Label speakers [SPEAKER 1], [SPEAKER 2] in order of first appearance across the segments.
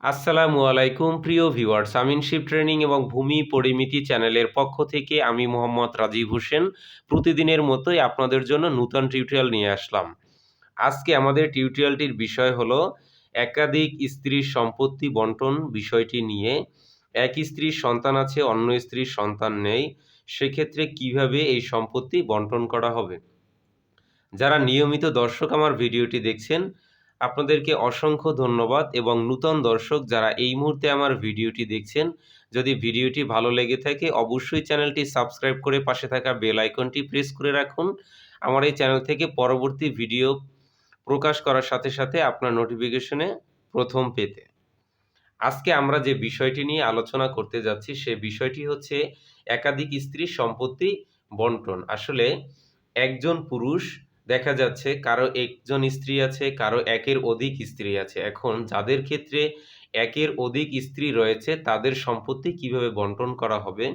[SPEAKER 1] আসসালামু আলাইকুম প্রিয় ভিউয়ার্স, আমিনশিপ ট্রেনিং এবং ভূমি পরিমিতি চ্যানেলের পক্ষ থেকে আমি মোহাম্মদ রাজীব হোসেন প্রতিদিনের মতোই আপনাদের জন্য নূতন টিউটোরিয়াল নিয়ে আসলাম। আজকে আমাদের টিউটোরিয়ালটির বিষয় হলো একাধিক স্ত্রীর সম্পত্তি বন্টন বিষয়টি নিয়ে। এক স্ত্রীর সন্তান আছে, অন্য স্ত্রীর সন্তান নেই, সেক্ষেত্রে কিভাবে এই সম্পত্তি বন্টন করা হবে। যারা নিয়মিত দর্শক আমার ভিডিওটি দেখছেন আপনাদেরকে অসংখ্য ধন্যবাদ, এবং নূতন দর্শক যারা এই মুহূর্তে আমার ভিডিওটি দেখছেন, যদি ভিডিওটি ভালো লেগে থাকে অবশ্যই চ্যানেলটি সাবস্ক্রাইব করে পাশে থাকা বেল আইকনটি প্রেস করে রাখুন আমার এই চ্যানেল থেকে পরবর্তী ভিডিও প্রকাশ করার সাথে সাথে আপনার নোটিফিকেশনে প্রথম পেতে। আজকে আমরা যে বিষয়টি নিয়ে আলোচনা করতে যাচ্ছি সে বিষয়টি হচ্ছে একাধিক স্ত্রীর সম্পত্তি বন্টন। আসলে একজন পুরুষ দেখা যাচ্ছে কারো একজন স্ত্রী আছে, কারো একের অধিক স্ত্রী আছে। এখন যাদের ক্ষেত্রে একের অধিক স্ত্রী রয়েছে তাদের সম্পত্তি কিভাবে বন্টন করা হবে,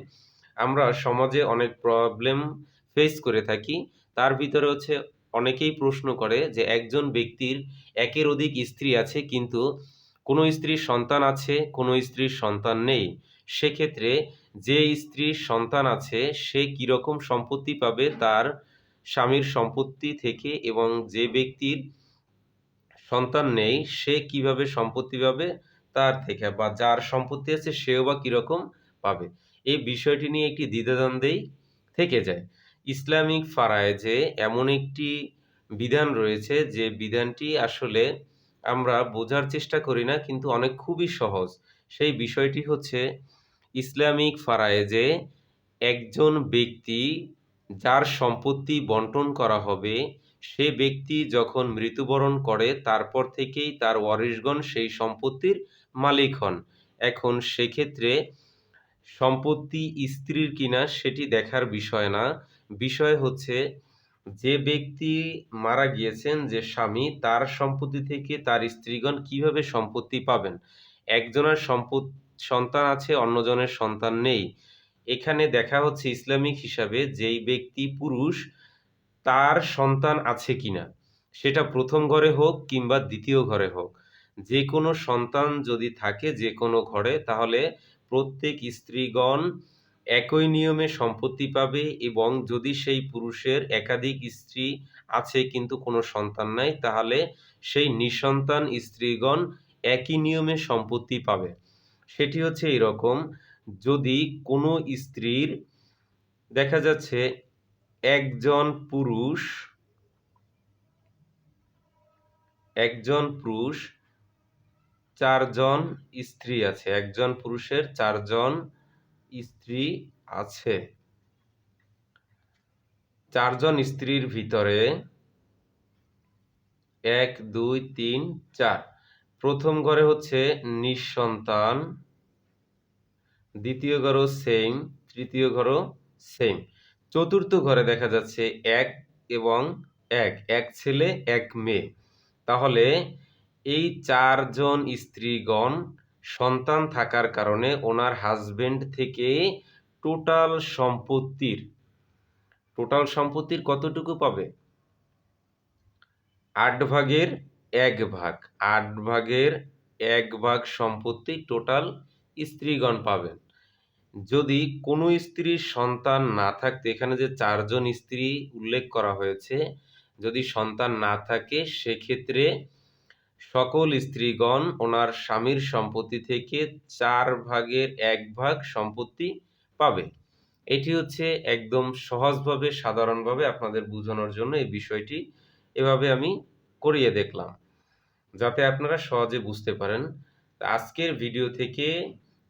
[SPEAKER 1] আমরা সমাজে অনেক প্রবলেম ফেস করে থাকি। তার ভিতরে হচ্ছে অনেকেই প্রশ্ন করে যে একজন ব্যক্তির একের অধিক স্ত্রী আছে কিন্তু কোনো স্ত্রীর সন্তান আছে, কোনো স্ত্রীর সন্তান নেই। সেক্ষেত্রে যে স্ত্রীর সন্তান আছে সে কীরকম সম্পত্তি পাবে তার স্বামীর সম্পত্তি থেকে, এবং যে ব্যক্তির সন্তান নেই সে কিভাবে সম্পত্তি পাবে তার থেকে, বা যার সম্পত্তি আছে সেও বা কীরকম পাবে। এই বিষয়টি নিয়ে একটি দ্বিধাদ্বন্দ্বেই থেকে যায়। ইসলামিক ফারায়েজে এমন একটি বিধান রয়েছে যে বিধানটি আসলে আমরা বোঝার চেষ্টা করি না, কিন্তু খুবই সহজ। সেই বিষয়টি হচ্ছে ইসলামিক ফারায়েজে একজন ব্যক্তি যার সম্পত্তি বন্টন করা হবে সে ব্যক্তি যখন মৃত্যুবরণ করে তারপর থেকেই তার ওয়ারিশগণ সেই সম্পত্তির মালিক হন। এখন সেক্ষেত্রে সম্পত্তি স্ত্রীর কিনা সেটি দেখার বিষয় না। বিষয় হচ্ছে যে ব্যক্তি মারা গিয়েছেন, যে স্বামী, তার সম্পত্তি থেকে তার স্ত্রীগণ কিভাবে সম্পত্তি পাবেন। একজনের সন্তান আছে, অন্যজনের সন্তান নেই। এখানে দেখা হচ্ছে ইসলামিক হিসাবে যেই ব্যক্তি পুরুষ তার সন্তান আছে কিনা, সেটা প্রথম ঘরে হোক কিংবা দ্বিতীয় ঘরে হোক, যে কোনো সন্তান যদি থাকে যে কোনো ঘরে, তাহলে প্রত্যেক স্ত্রীগণ একই নিয়মে সম্পত্তি পাবে। এবং যদি সেই পুরুষের একাধিক স্ত্রী আছে কিন্তু কোনো সন্তান নাই, তাহলে সেই নিঃসন্তান স্ত্রীগণ একই নিয়মে সম্পত্তি পাবে। সেটি হচ্ছে এরকম, যদি কোনো স্ত্রীর দেখা যাচ্ছে একজন পুরুষ চারজন স্ত্রী আছে, একজন পুরুষের চারজন স্ত্রী আছে। চারজন স্ত্রীর ভিতরে ১, ২, ৩, ৪। প্রথম ঘরে হচ্ছে নিঃসন্তান, দ্বিতীয় ঘরও সেম, তৃতীয় ঘরও সেম, চতুর্থ ঘরে দেখা যাচ্ছে ১ এবং ১, এক ছেলে এক মেয়ে। তাহলে এই চারজন স্ত্রীগণ সন্তান থাকার কারণে ওনার হাজবেন্ড থেকে টোটাল সম্পত্তির কতটুকু পাবে? ৮ ভাগের ১ ভাগ। ৮ ভাগের ১ ভাগ সম্পত্তি টোটাল স্ত্রীগণ পাবেন। যদি কোনো স্ত্রীর সন্তান না থাকতে, এখানে যে চারজন স্ত্রী উল্লেখ করা হয়েছে, যদি সন্তান না থাকে সেক্ষেত্রে সকল স্ত্রীগণ ওনার স্বামীর সম্পত্তি থেকে ৪ ভাগের ১ ভাগ সম্পত্তি পাবে। এটি হচ্ছে একদম সহজভাবে, সাধারণভাবে আপনাদের বোঝানোর জন্য এই বিষয়টি এভাবে আমি করিয়ে দেখলাম, যাতে আপনারা সহজে বুঝতে পারেন। আজকের ভিডিও থেকে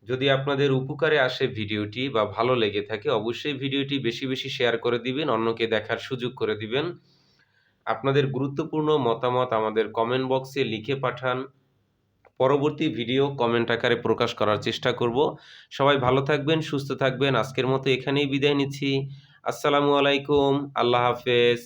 [SPEAKER 1] যদি আপনাদের উপকারে আসে ভিডিওটি বা ভালো লেগে থাকে, অবশ্যই ভিডিওটি বেশি বেশি শেয়ার করে দিবেন, অন্যকে দেখার সুযোগ করে দিবেন। আপনাদের গুরুত্বপূর্ণ মতামত আমাদের কমেন্ট বক্সে লিখে পাঠান। পরবর্তী ভিডিও কমেন্ট আকারে প্রকাশ করার চেষ্টা করব। সবাই ভালো থাকবেন, সুস্থ থাকবেন। আজকের মতো এখানেই বিদায় নিচ্ছি। আসসালামু আলাইকুম, আল্লাহ হাফেজ।